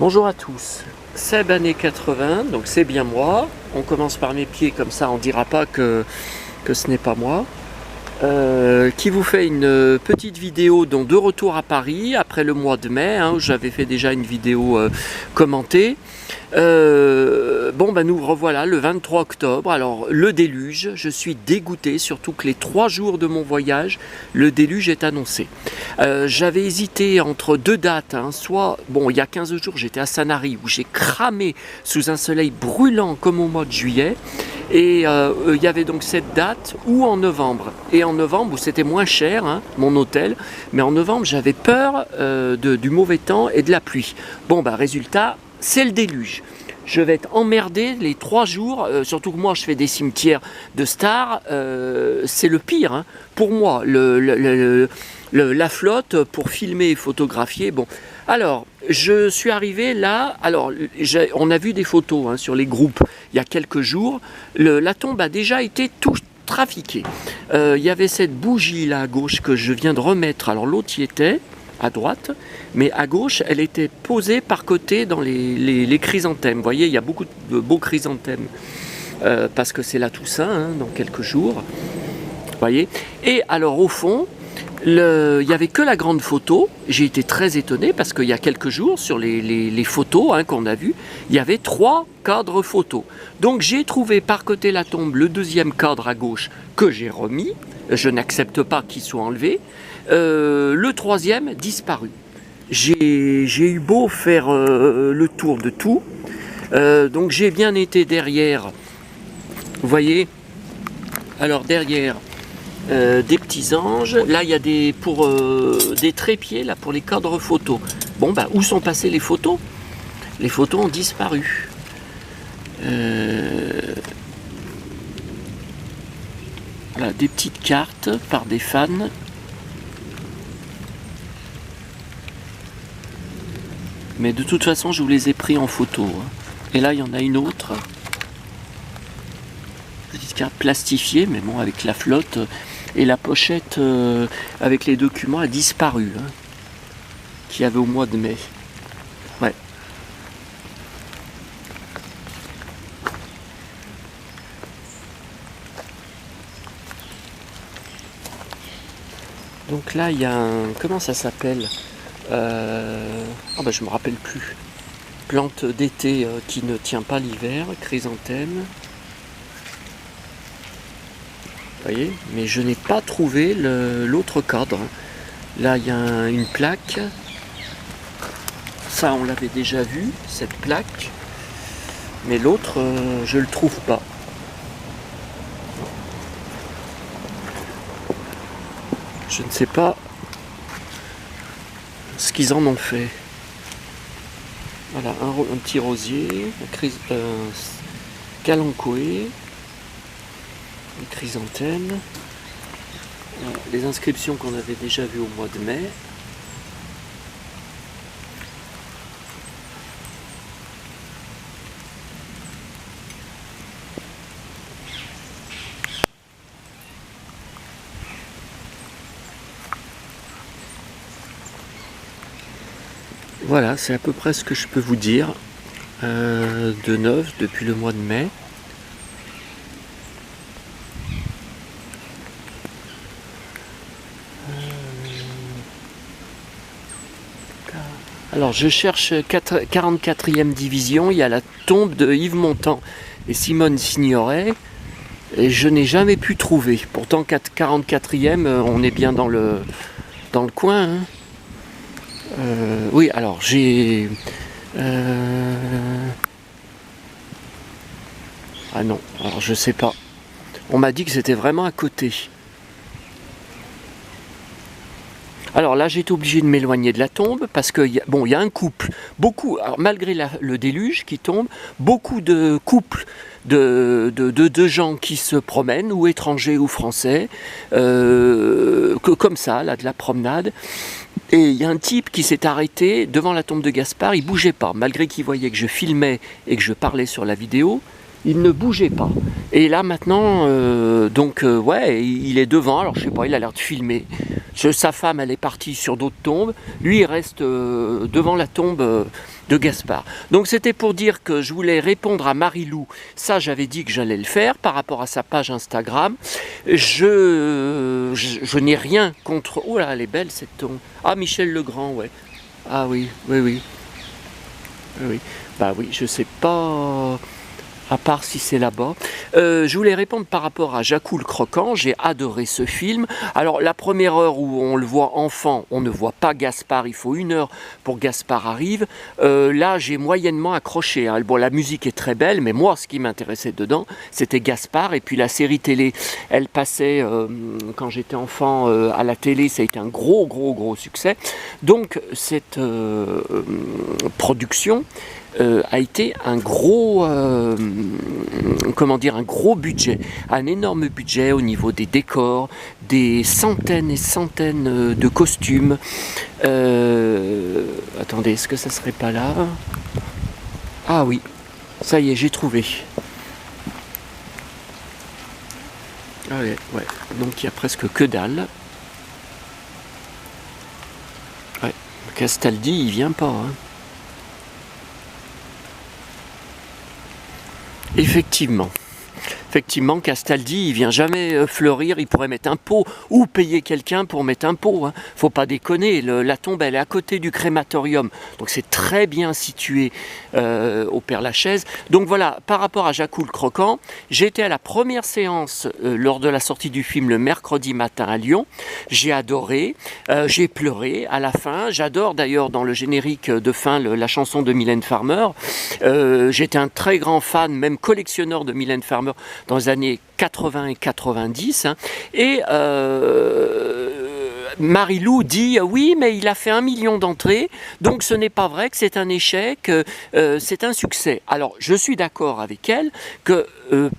Bonjour à tous, Seb année 80, donc c'est bien moi. On commence par mes pieds, comme ça on dira pas que ce n'est pas moi. Qui vous fait une petite vidéo donc de retour à Paris après le mois de mai, où j'avais fait déjà une vidéo commentée. Nous revoilà le 23 octobre, alors le déluge, je suis dégoûté, surtout que les 3 jours de mon voyage, le déluge est annoncé. J'avais hésité entre deux dates, soit, il y a 15 jours j'étais à Sanary où j'ai cramé sous un soleil brûlant comme au mois de juillet, et il y avait donc cette date, ou en novembre. Et en novembre, où c'était moins cher, mon hôtel, mais en novembre j'avais peur du mauvais temps et de la pluie. Résultat, c'est le déluge. Je vais être emmerdé les 3 jours, surtout que moi je fais des cimetières de stars, c'est le pire. Pour moi, la flotte pour filmer et photographier. Alors, je suis arrivé là, on a vu des photos sur les groupes il y a quelques jours, la tombe a déjà été tout trafiquée. Il y avait cette bougie là à gauche que je viens de remettre, alors l'autre y était, à droite, mais à gauche, elle était posée par côté dans les chrysanthèmes. Vous voyez, il y a beaucoup de beaux chrysanthèmes, parce que c'est la Toussaint, dans quelques jours. Vous voyez. Et alors, au fond, il n'y avait que la grande photo. J'ai été très étonné parce qu'il y a quelques jours, sur les photos qu'on a vues, il y avait 3 cadres photos. Donc j'ai trouvé par côté la tombe le 2e cadre à gauche que j'ai remis. Je n'accepte pas qu'il soit enlevé. Le 3e disparu. J'ai eu beau faire le tour de tout. Donc j'ai bien été derrière. Vous voyez. Alors derrière. Des petits anges, là il y a des trépieds là pour les cadres photos. Où sont passées les photos? Les photos ont disparu. Voilà, des petites cartes par des fans. Mais de toute façon je vous les ai pris en photo. Et là il y en a une autre. Petite carte plastifiée, mais bon, avec la flotte. Et la pochette avec les documents a disparu, qu'il y avait au mois de mai. Ouais. Donc là, il y a un... Comment ça s'appelle je me rappelle plus. Plante d'été qui ne tient pas l'hiver, chrysanthème. Vous voyez, mais je n'ai pas trouvé l'autre cadre. Là, il y a une plaque. Ça, on l'avait déjà vu, cette plaque. Mais l'autre, je ne le trouve pas. Je ne sais pas ce qu'ils en ont fait. Voilà, un petit rosier, un calanchoé. Les chrysanthèmes, les inscriptions qu'on avait déjà vues au mois de mai. Voilà, c'est à peu près ce que je peux vous dire de neuf depuis le mois de mai. Alors je cherche 44e division, il y a la tombe de Yves Montand et Simone Signoret, et je n'ai jamais pu trouver. Pourtant 44e, on est bien dans le coin. Oui, alors j'ai... Ah non, alors je sais pas. On m'a dit que c'était vraiment à côté. Alors là, j'ai été obligé de m'éloigner de la tombe parce qu'il y a un couple, malgré le déluge qui tombe, beaucoup de couples de gens qui se promènent, ou étrangers ou français, comme ça, là, de la promenade. Et il y a un type qui s'est arrêté devant la tombe de Gaspard, il bougeait pas, malgré qu'il voyait que je filmais et que je parlais sur la vidéo, il ne bougeait pas. Et là maintenant, ouais, il est devant, alors je sais pas, il a l'air de filmer. Sa femme, elle est partie sur d'autres tombes, lui il reste devant la tombe de Gaspard. Donc c'était pour dire que je voulais répondre à Marie-Lou, ça j'avais dit que j'allais le faire par rapport à sa page Instagram. Je n'ai rien contre... Oh là, elle est belle cette tombe. Ah, Michel Legrand, ouais. Ah oui, oui, oui. Oui. Bah oui, je sais pas... à part si c'est là-bas. Je voulais répondre par rapport à Jacou le Croquant, j'ai adoré ce film. Alors la première heure où on le voit enfant, on ne voit pas Gaspard, il faut 1 heure pour que Gaspard arrive. Là j'ai moyennement accroché, hein. Bon, la musique est très belle, mais moi ce qui m'intéressait dedans, c'était Gaspard. Et puis la série télé, elle passait quand j'étais enfant à la télé, ça a été un gros succès. Donc cette production a été un gros, un gros budget, un énorme budget au niveau des décors, des centaines et centaines de costumes. Attendez, est-ce que ça serait pas là? Ah oui, ça y est, j'ai trouvé. Ah ouais, ouais. Donc il y a presque que dalle. Ouais, Castaldi, il vient pas, hein. Effectivement. Effectivement, Castaldi, il vient jamais fleurir, il pourrait mettre un pot ou payer quelqu'un pour mettre un pot, hein. Faut pas déconner, la tombe elle est à côté du crématorium, donc c'est très bien situé au Père-Lachaise. Donc voilà, par rapport à Jacou le Croquant, j'ai été à la première séance lors de la sortie du film le mercredi matin à Lyon, j'ai adoré, j'ai pleuré à la fin, j'adore d'ailleurs dans le générique de fin la chanson de Mylène Farmer, j'étais un très grand fan, même collectionneur de Mylène Farmer, dans les années 80 et 90, hein, et Marie-Lou dit oui, mais il a fait 1 million d'entrées, donc ce n'est pas vrai que c'est un échec, c'est un succès. Alors je suis d'accord avec elle que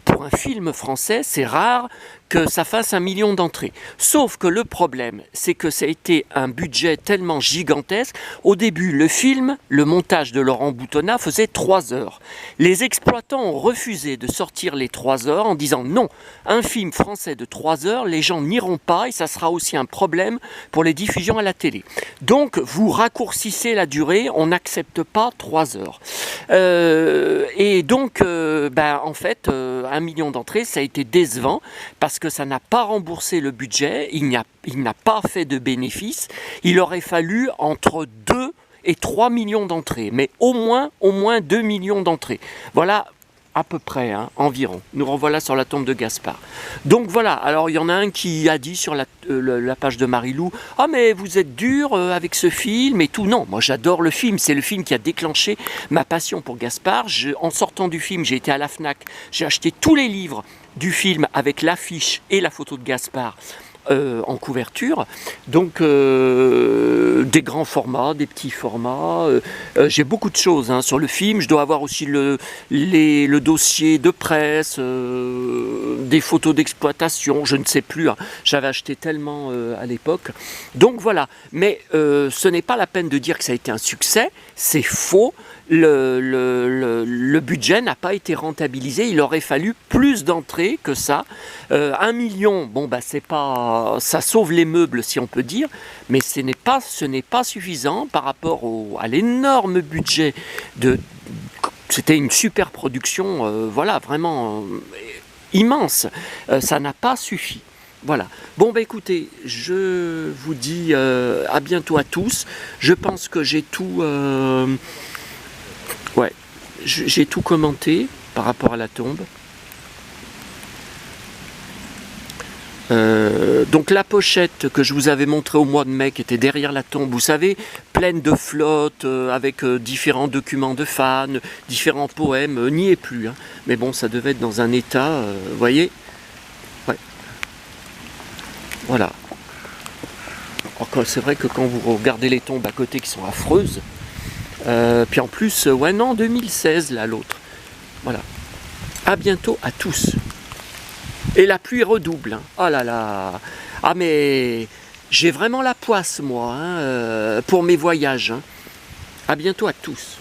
pour un film français, c'est rare que ça fasse 1 million d'entrées. Sauf que le problème, c'est que ça a été un budget tellement gigantesque. Au début, le film, le montage de Laurent Boutonnat faisait 3 heures. Les exploitants ont refusé de sortir les 3 heures en disant non, un film français de 3 heures, les gens n'iront pas et ça sera aussi un problème pour les diffusions à la télé. Donc, vous raccourcissez la durée, on n'accepte pas 3 heures. Et donc, en fait, 1 million d'entrées, ça a été décevant parce que ça n'a pas remboursé le budget, il n'a pas fait de bénéfices. Il aurait fallu entre 2 et 3 millions d'entrées, mais au moins 2 millions d'entrées. Voilà à peu près, hein, environ. Nous revoilà sur la tombe de Gaspard. Donc voilà, alors il y en a un qui a dit sur la page de Marie-Lou, « Ah mais vous êtes dur avec ce film et tout. » Non, moi j'adore le film, c'est le film qui a déclenché ma passion pour Gaspard. En sortant du film, j'ai été à la Fnac, j'ai acheté tous les livres du film avec l'affiche et la photo de Gaspard en couverture, donc des grands formats, des petits formats, j'ai beaucoup de choses hein, sur le film. Je dois avoir aussi le dossier de presse, des photos d'exploitation, je ne sais plus, hein. J'avais acheté tellement à l'époque, donc voilà, mais ce n'est pas la peine de dire que ça a été un succès, c'est faux. Le budget n'a pas été rentabilisé, il aurait fallu plus d'entrées que ça. 1 million, bon bah c'est pas, ça sauve les meubles si on peut dire, mais ce n'est pas suffisant par rapport à l'énorme budget c'était une super production, voilà, vraiment immense, ça n'a pas suffi. Voilà. Bon bah écoutez, je vous dis à bientôt à tous. Je pense que j'ai tout... ouais, j'ai tout commenté par rapport à la tombe. Donc la pochette que je vous avais montrée au mois de mai qui était derrière la tombe, vous savez, pleine de flottes, avec différents documents de fans, différents poèmes, n'y est plus, hein. Mais bon, ça devait être dans un état, vous voyez, ouais. Voilà. C'est vrai que quand vous regardez les tombes à côté qui sont affreuses, puis en plus, ouais non, 2016 là l'autre. Voilà. À bientôt à tous. Et la pluie redouble, hein. Oh là là. Ah mais j'ai vraiment la poisse moi, hein, pour mes voyages, hein. À bientôt à tous.